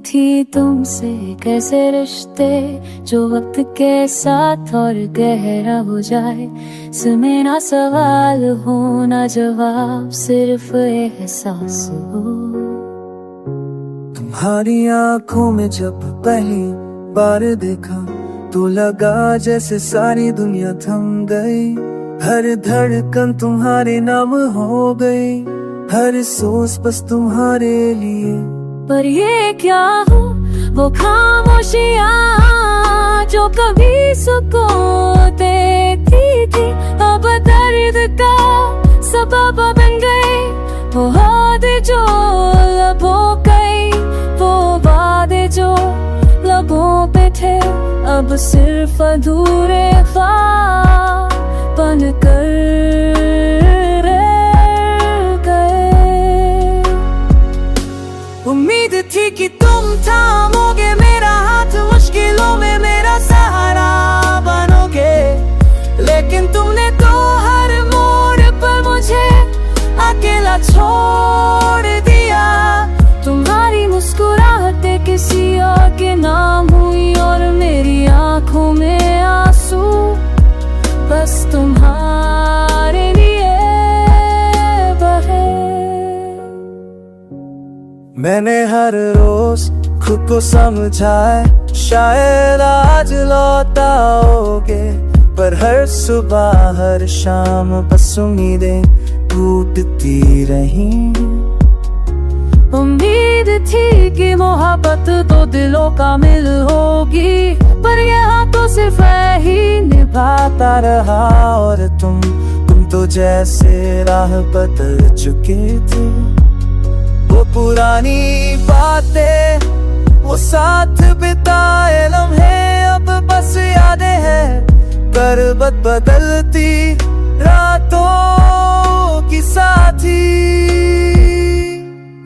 थी तुमसे कैसे रिश्ते जो वक्त के साथ और गहरा हो जाए। सुने ना सवाल हो ना जवाब, सिर्फ एहसास हो। तुम्हारी आंखों में जब पहली बार देखा तो लगा जैसे सारी दुनिया थम गई। हर धड़कन तुम्हारे नाम हो गई, हर सोच बस तुम्हारे लिए। पर ये क्या हो वो खामोशियाँ जो कभी सुकून देती थी, अब दर्द का सबब बन गए। वो वादे जो लबों गई, वो वादे जो लबों पे थे, अब सिर्फ अधूरे ख्वाब बनकर उम्मीद थी कि तुम थामोगे मेरा हाथ, मुश्किलों में मेरा सहारा बनोगे। लेकिन तुमने तो हर मोड़ पर मुझे अकेला छोड़ दिया। तुम्हारी मुस्कुराहटें किसी और के नाम हुई और मेरी आंखों में आंसू बस तुम्हारे लिए बहे। मैंने हर रोज खुद को समझाए शायद आज लौट आओगे, पर हर सुबह हर शाम बस उम्मीदें टूटती रही। उम्मीद थी कि मोहब्बत तो दिलों का मिल होगी, पर यहाँ तो सिर्फ ही निभाता रहा। और तुम तो जैसे राह बदल चुके थे। वो पुरानी बातें, वो साथ बिताए लम्हे अब बस यादें हैं। करवट बदलती रातों की साथी।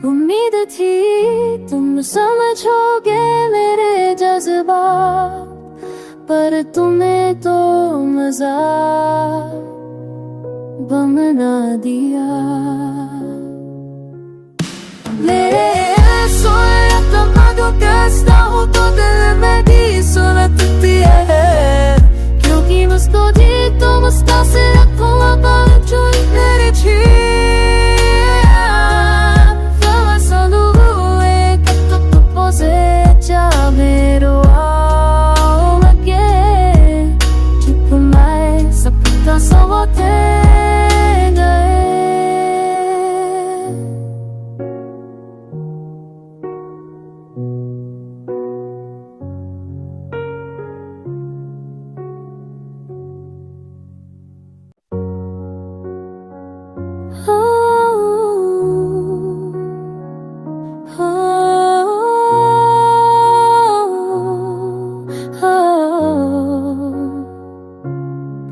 उम्मीद थी तुम समझोगे मेरे जज्बात, पर तुम्हें तो मजा बना दिया। मेरे कैसा हो तो दिल में भी सुलगती है, क्योंकि मुझको जी तो मुझका से रखो अब जो मेरे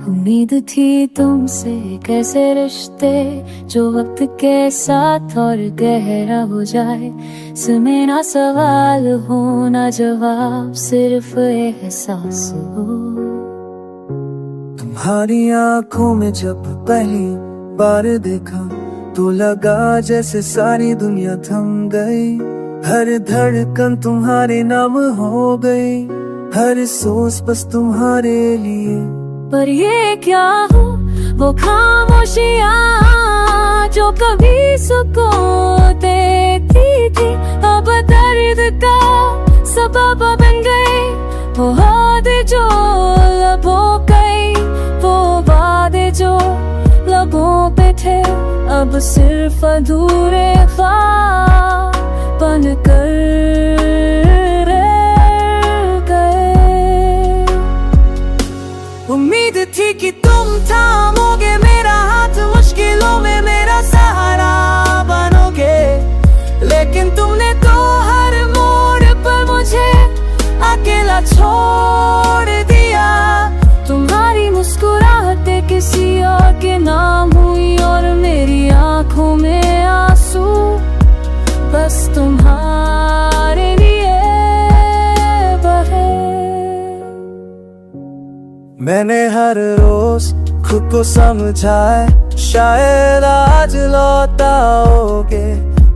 उम्मीद थी तुमसे कैसे रिश्ते जो वक्त के साथ और गहरा हो जाए। सुने ना सवाल हो ना जवाब, सिर्फ एहसास हो। तुम्हारी आंखों में जब पहली बार देखा तो लगा जैसे सारी दुनिया थम गई। हर धड़कन तुम्हारे नाम हो गई, हर सोच बस तुम्हारे लिए। पर ये क्या हो वो खामोशियाँ जो कभी सुकून देती थी, अब दर्द का सबब बन गए। वो वादे जो लबों गई, वो वादे जो लबों पे थे, अब सिर्फ अधूरे ख्वाब बनकर उम्मीद थी कि तुम थामोगे मेरा हाथ, मुश्किलों में मेरा सहारा बनोगे। लेकिन तुमने तो हर मोड़ पर मुझे अकेला छोड़ दिया। तुम्हारी मुस्कुराहटें किसी और के नाम हुई और मेरी आंखों में आंसू बस तुम्हारे लिए बहे। मैंने हर रोज खुद को समझाए शायद आज लौट आओगे,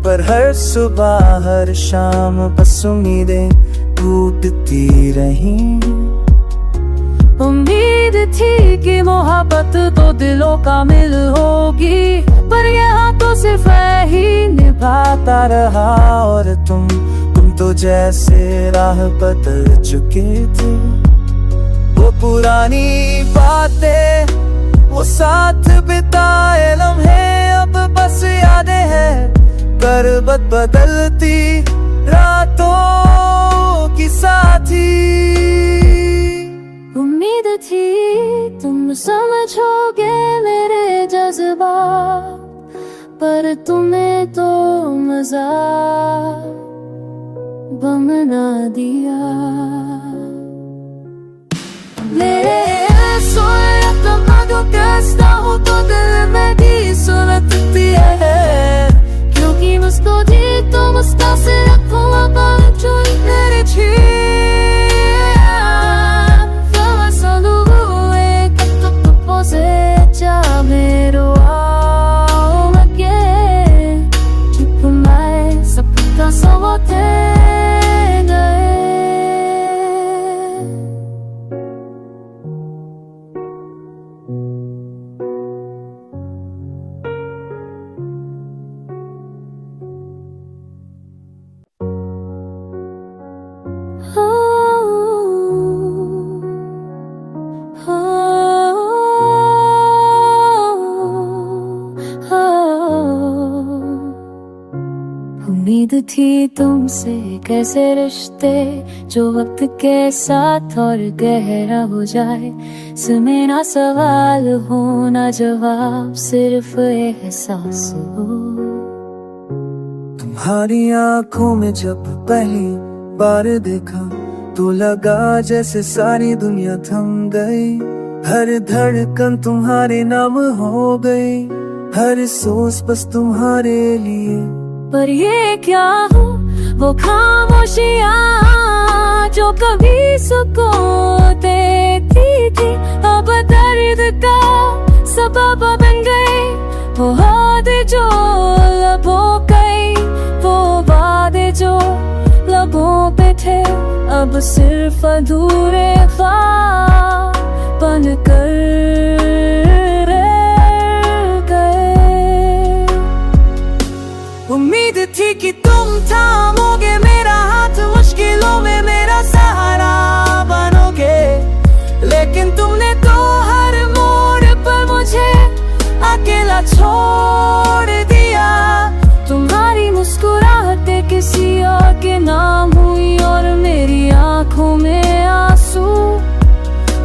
पर हर सुबह हर शाम बस उम्मीदें टूटती रही। उम्मीद थी कि मोहब्बत तो दिलों का मिल होगी, पर यहाँ तो सिर्फ मैं ही निभाता रहा और तुम तो जैसे राह बदल चुके थे। वो पुरानी बातें, वो साथ बिताए लम्हे अब बस यादें हैं, करवट बदलती रातों की साथी। उम्मीद थी तुम समझोगे मेरे जज्बात, पर तुम्हें तो मजा बना दिया। मेरे कैसा हो तो दिल में भी सुलगती है, क्योंकि मुझको जी तो मुझका से रखो अब जो मेरे उम्मीद थी तुमसे कैसे रिश्ते जो वक्त के साथ और गहरा हो जाए, सुने ना सवाल हो ना जवाब, सिर्फ एहसास हो। तुम्हारी आंखों में जब पहली बार देखा तो लगा जैसे सारी दुनिया थम गई। हर धड़कन तुम्हारे नाम हो गई, हर सोच बस तुम्हारे लिए। पर ये क्या हो वो खामोशियाँ जो कभी सुकून देती थी, अब दर्द का सबब बन गए। वो वादे जो लबों गई, वो वादे जो लबों पे थे, अब सिर्फ अधूरे ख्वाब बनकर उम्मीद थी कि तुम थामोगे मेरा हाथ, मुश्किलों में मेरा सहारा बनोगे, लेकिन तुमने तो हर मोड़ पर मुझे अकेला छोड़ दिया। तुम्हारी मुस्कुराहटें किसी और के नाम हुई और मेरी आंखों में आंसू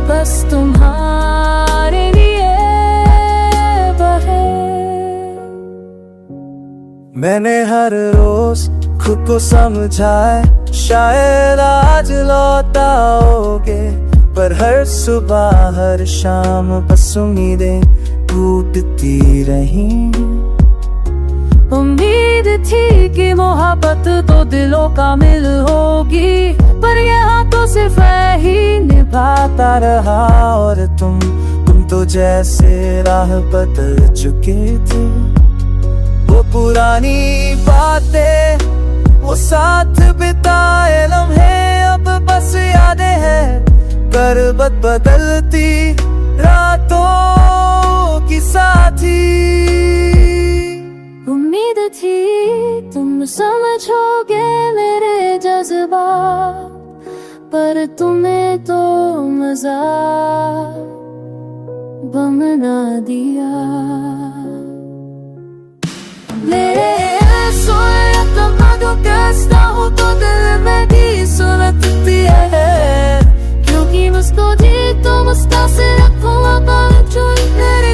बस तुम्हारे लिए बहे। मैंने हर रोज खुद को समझाए शायद आज लौट आओगे, पर हर सुबह हर शाम बस उम्मीदें टूटती रही। उम्मीद थी कि मोहब्बत तो दिलों का मिल होगी, पर यहाँ तो सिर्फ मैं ही निभाता रहा और तुम तो जैसे राह बदल चुके थे। वो पुरानी बातें, वो साथ बिताए लम्हे अब बस यादें हैं, करवट बदलती रातों की साथी। उम्मीद थी तुम समझोगे मेरे जज्बात, पर तुम्हें तो मजा बना दिया। मेरे कैसा हो तो दिल में भी सुलगती है, क्योंकि मुझको जी तो मुझका से रखो अब जो मेरे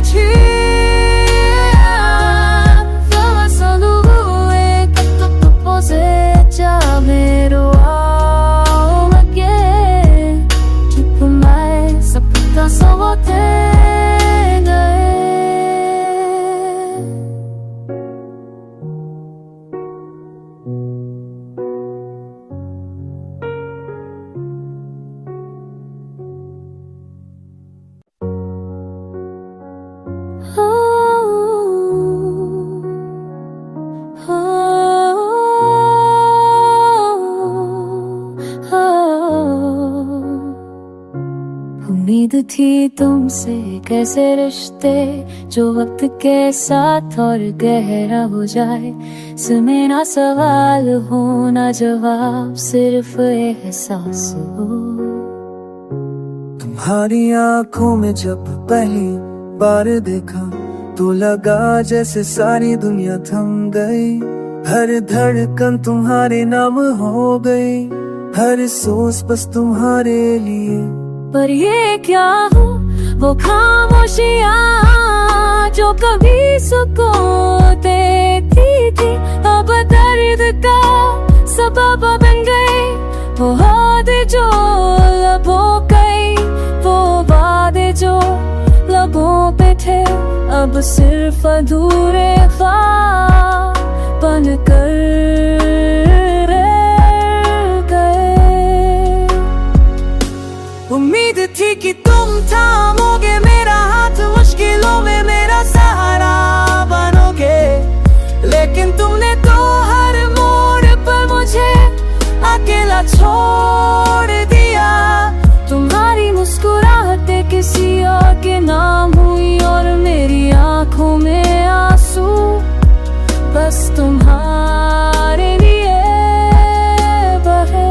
उम्मीद थी तुमसे कैसे रिश्ते जो वक्त के साथ और गहरा हो जाए, सुने ना सवाल हो ना जवाब, सिर्फ एहसास हो। तुम्हारी आंखों में जब पहली बार देखा तो लगा जैसे सारी दुनिया थम गई। हर धड़कन तुम्हारे नाम हो गई, हर सोच बस तुम्हारे लिए। पर ये क्या हो वो खामोशियाँ जो कभी सुकून देती थी, अब दर्द का सबब बन गए। वो वादे जो लबों गई, वो वादे जो लबों पे थे, अब सिर्फ अधूरे ख्वाब बनकर उम्मीद थी कि तुम थामोगे मेरा हाथ, मुश्किलों में मेरा सहारा बनोगे, लेकिन तुमने तो हर मोड़ पर मुझे अकेला छोड़ दिया। तुम्हारी मुस्कुराहटें किसी और के नाम हुई और मेरी आंखों में आंसू बस तुम्हारे लिए बहे।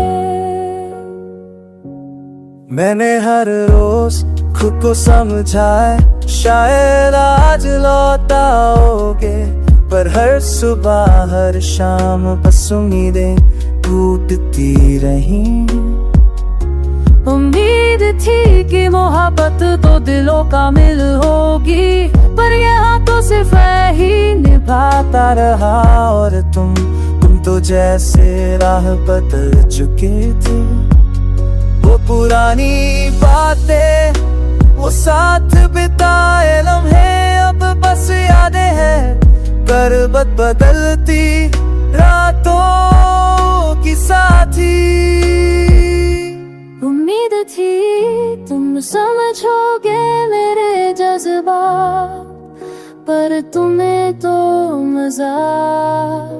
मैंने हर रोज खुद को समझाए शायद आज लौटाओगे, पर हर सुबह हर शाम बस उम्मीदें टूटती रही। उम्मीद थी कि मोहब्बत तो दिलों का मिल होगी, पर यहाँ तो सिर्फ मैं ही निभाता रहा और तुम तो जैसे राह बदल चुके थे। वो पुरानी बातें, वो साथ बिताए लम्हे अब बस यादें हैं, करवट बदलती रातों की साथी। उम्मीद थी तुम समझोगे मेरे जज्बात, पर तुम्हें तो मज़ाक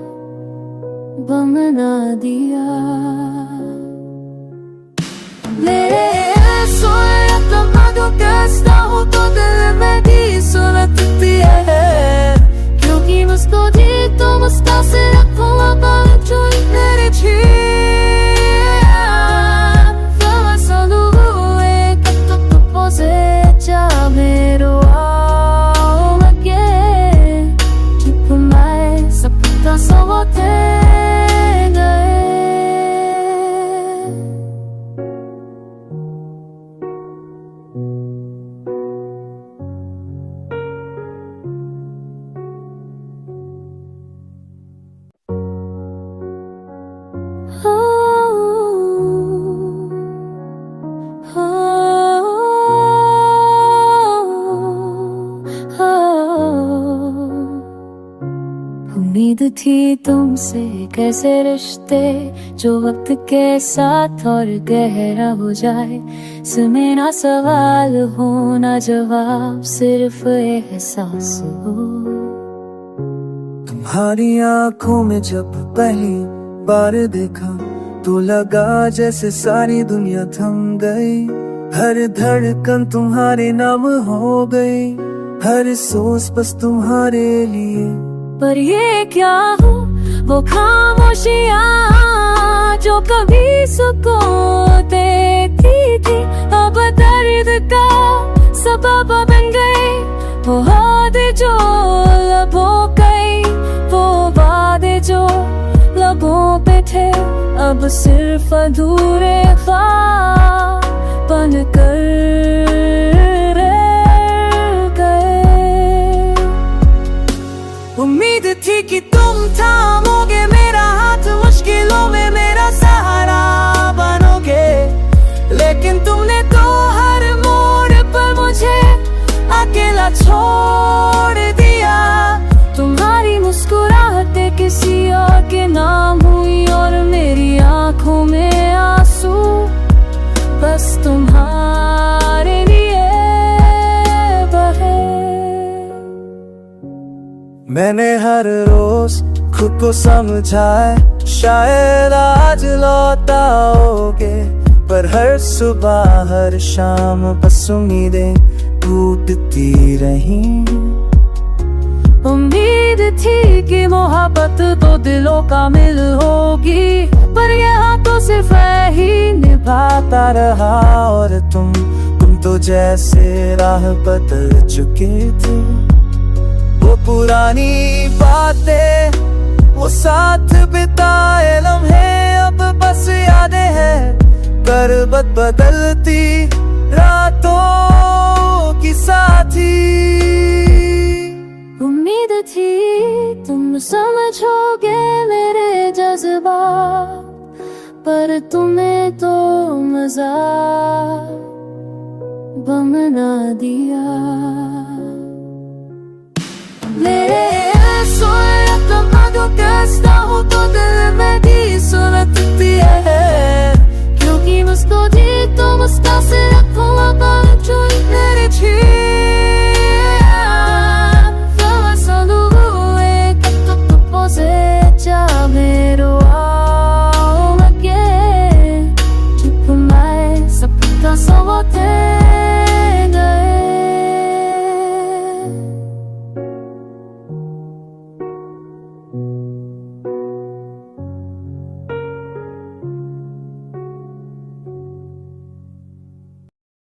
बना दिया। मेरे कैसा हो तो दिल में भी सुलगती है, क्योंकि मुझको जी तो मुस्ता से रखो अब जो मेरे उम्मीद थी तुमसे कैसे रिश्ते जो वक्त के साथ और गहरा हो जाए, सुने ना सवाल हो ना जवाब, सिर्फ एहसास हो। तुम्हारी आंखों में जब पहली बार देखा तो लगा जैसे सारी दुनिया थम गई। हर धड़कन तुम्हारे नाम हो गई, हर सोच बस तुम्हारे लिए। पर ये क्या हो वो खामोशियाँ जो कभी सुकून देती थी, अब दर्द का सबब बन गए। वो वादे जो लबों गई, वो वादे जो लबों पे थे, अब सिर्फ अधूरे ख्वाब बनकर उम्मीद थी कि तुम थामोगे मेरा हाथ, मुश्किलों में मेरा सहारा बनोगे, लेकिन तुमने तो हर मोड़ पर मुझे अकेला छोड़ दिया। तुम्हारी मुस्कुराहटें किसी और के नाम हुई और मेरी आंखों में आंसू बस तुम्हारे लिए बहे। मैंने हर रोज खुद को समझाए शायद आज लौटाओगे, पर हर सुबह हर शाम बस उम्मीदें टूटती रही। उम्मीद थी कि मोहब्बत तो दिलों का मिल होगी, पर यहाँ तो सिर्फ मैं ही निभाता रहा। और तुम तो जैसे राह बदल चुके थे। वो पुरानी बातें, वो साथ बिताए लम्हे अब बस यादें हैं। करवट बदलती रातों की साथी। उम्मीद थी तुम समझोगे मेरे जज्बात, पर तुम्हें तो मजा बना दिया। मेरे soy tomando que está